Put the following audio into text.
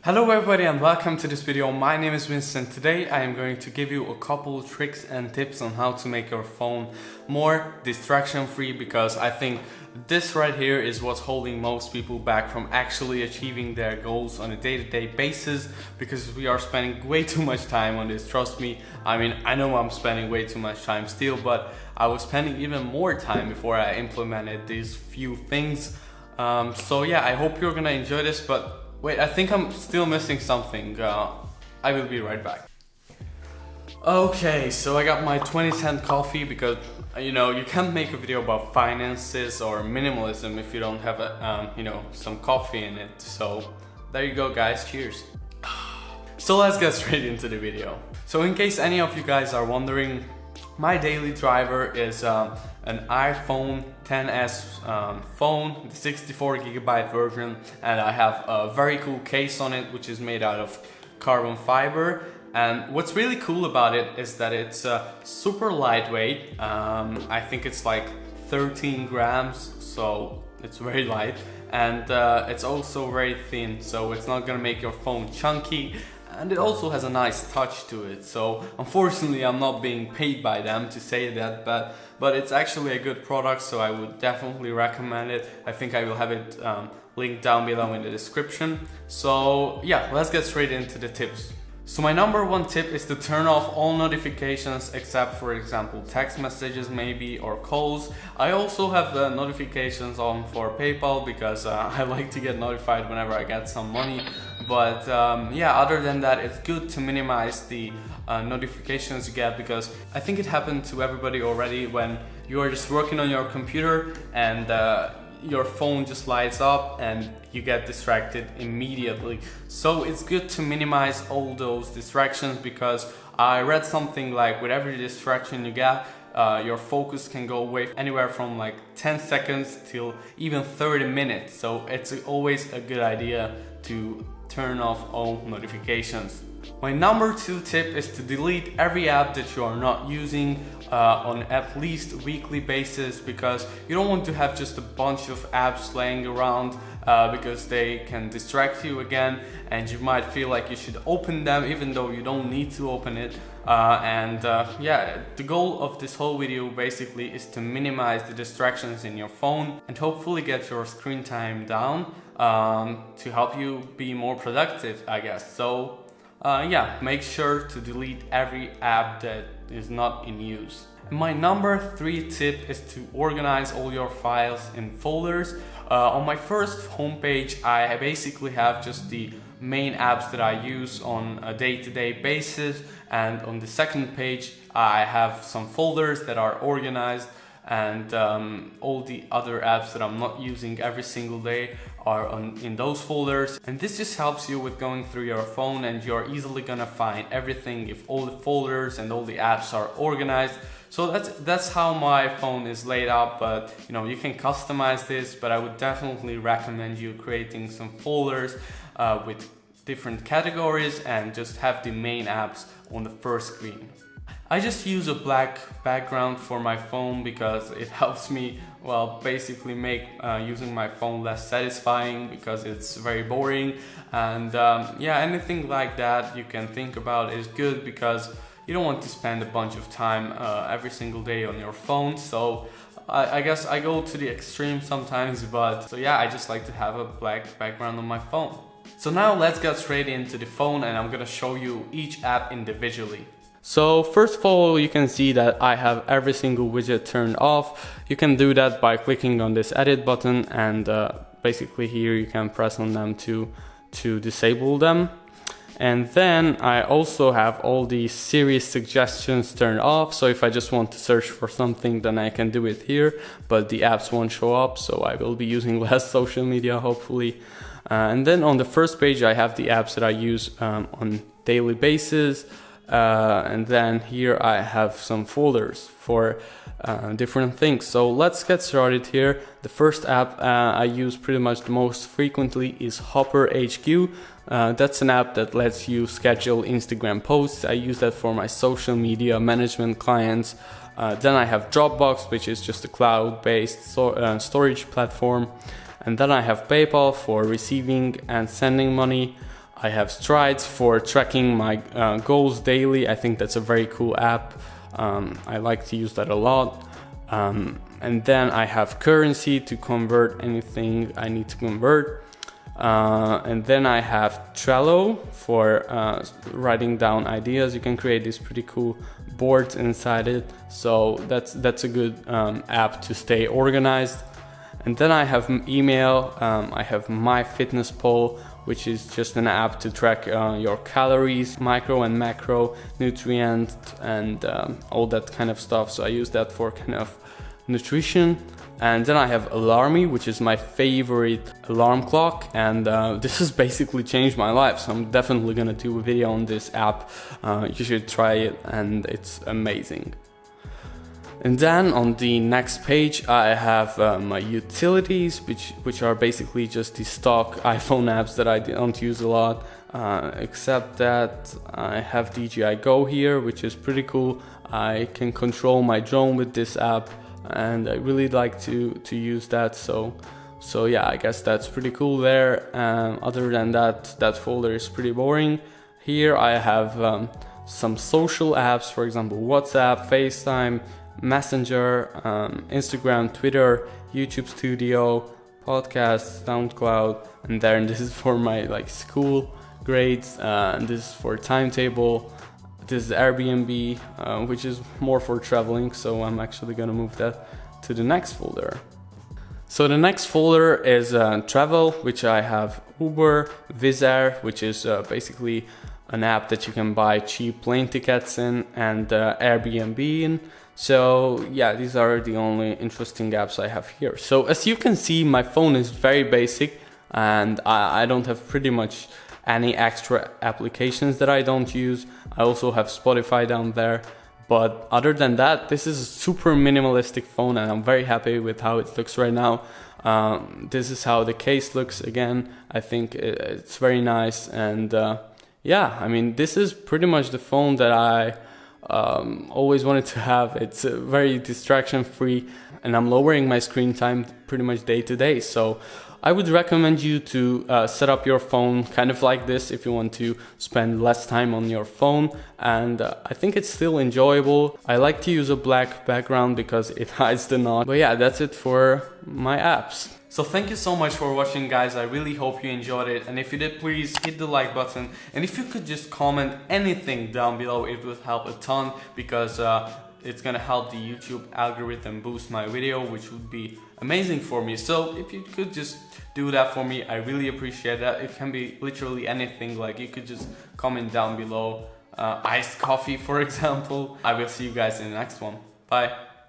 Hello everybody and welcome to this video. My name is Vincent. Today I am going to give you a couple tricks and tips on how to make your phone more distraction free, because I think this right here is what's holding most people back from actually achieving their goals on a day-to-day basis, because we are spending way too much time on this. Trust me, I mean, I know I'm spending way too much time still, but I was spending even more time before I implemented these few things. So yeah, I hope you're gonna enjoy this, but wait, I think I'm still missing something. I will be right back. Okay, so I got my 20-cent coffee because, you know, you can't make a video about finances or minimalism if you don't have some coffee in it. So there you go guys, cheers. So let's get straight into the video. So in case any of you guys are wondering, my daily driver is an iPhone XS phone, the 64GB version, and I have a very cool case on it which is made out of carbon fiber. And what's really cool about it is that it's super lightweight. I think it's like 13 grams, so it's very light, and it's also very thin, so it's not gonna make your phone chunky. And it also has a nice touch to it. So unfortunately I'm not being paid by them to say that, but it's actually a good product, so I would definitely recommend it. I think I will have it linked down below in the description. So yeah, let's get straight into the tips. So my number one tip is to turn off all notifications except, for example, text messages maybe or calls. I also have the notifications on for PayPal because I like to get notified whenever I get some money. But yeah, other than that, it's good to minimize the notifications you get, because I think it happened to everybody already when you are just working on your computer and your phone just lights up and you get distracted immediately. So it's good to minimize all those distractions, because I read something like with every distraction you get, your focus can go away anywhere from like 10 seconds till even 30 minutes. So it's always a good idea to turn off all notifications. My number two tip is to delete every app that you are not using on at least a weekly basis, because you don't want to have just a bunch of apps laying around because they can distract you again, and you might feel like you should open them even though you don't need to open it. Yeah, the goal of this whole video basically is to minimize the distractions in your phone and hopefully get your screen time down to help you be more productive, I guess. So yeah, make sure to delete every app that is not in use. My number three tip is to organize all your files in folders. On my first homepage, I basically have just the main apps that I use on a day-to-day basis, and on the second page I have some folders that are organized, and all the other apps that I'm not using every single day are in those folders. And this just helps you with going through your phone, and you're easily gonna find everything if all the folders and all the apps are organized. So that's how my phone is laid out, but you know, you can customize this, but I would definitely recommend you creating some folders with different categories and just have the main apps on the first screen. I just use a black background for my phone because it helps me, well, basically make using my phone less satisfying, because it's very boring. And yeah, anything like that you can think about is good, because you don't want to spend a bunch of time every single day on your phone. So I guess I go to the extreme sometimes, but so yeah, I just like to have a black background on my phone. So now let's get straight into the phone, and I'm gonna show you each app individually. So first of all, you can see that I have every single widget turned off. You can do that by clicking on this edit button, and basically here you can press on them to disable them. And then I also have all the Siri suggestions turned off. So if I just want to search for something, then I can do it here, but the apps won't show up. So I will be using less social media, hopefully. And then on the first page, I have the apps that I use on daily basis. And then here I have some folders for different things. So let's get started here. The first app I use pretty much the most frequently is Hopper HQ. That's an app that lets you schedule Instagram posts. I use that for my social media management clients. Then I have Dropbox, which is just a cloud-based storage platform. And then I have PayPal for receiving and sending money. I have Strides for tracking my goals daily. I think that's a very cool app. I like to use that a lot. And then I have Currency to convert anything I need to convert. And then I have Trello for writing down ideas. You can create these pretty cool boards inside it. So that's a good app to stay organized. And then I have email. I have MyFitnessPal, which is just an app to track your calories, micro and macro nutrients, and all that kind of stuff. So I use that for kind of nutrition. And then I have Alarmy, which is my favorite alarm clock, and this has basically changed my life. So I'm definitely gonna do a video on this app. You should try it, and it's amazing. And then on the next page, I have my utilities, which are basically just the stock iPhone apps that I don't use a lot. Except that I have DJI Go here, which is pretty cool. I can control my drone with this app, and I really like to use that. So yeah, I guess that's pretty cool there. Other than that folder is pretty boring. Here I have some social apps, for example, WhatsApp, FaceTime, Messenger, Instagram, Twitter, YouTube Studio, Podcasts, SoundCloud, and then this is for my school grades, and this is for timetable. This is Airbnb, which is more for traveling, so I'm actually gonna move that to the next folder. So the next folder is travel, which I have Uber, Wizz Air, which is basically an app that you can buy cheap plane tickets in, and Airbnb in. So yeah, these are the only interesting apps I have here. So as you can see, my phone is very basic, and I don't have pretty much any extra applications that I don't use. I also have Spotify down there, but other than that, this is a super minimalistic phone, and I'm very happy with how it looks right now. This is how the case looks again. I think it's very nice, and yeah, I mean, this is pretty much the phone that I always wanted to have. It's very distraction free, and I'm lowering my screen time pretty much day to day. So I would recommend you to set up your phone kind of like this if you want to spend less time on your phone, and I think it's still enjoyable. I like to use a black background because it hides the knot. But yeah, that's it for my apps. So thank you so much for watching, guys. I really hope you enjoyed it, and if you did, please hit the like button, and if you could just comment anything down below, it would help a ton, because it's gonna help the YouTube algorithm boost my video, which would be amazing for me. So if you could just do that for me, I really appreciate that. It can be literally anything, like you could just comment down below, iced coffee for example. I will see you guys in the next one. Bye.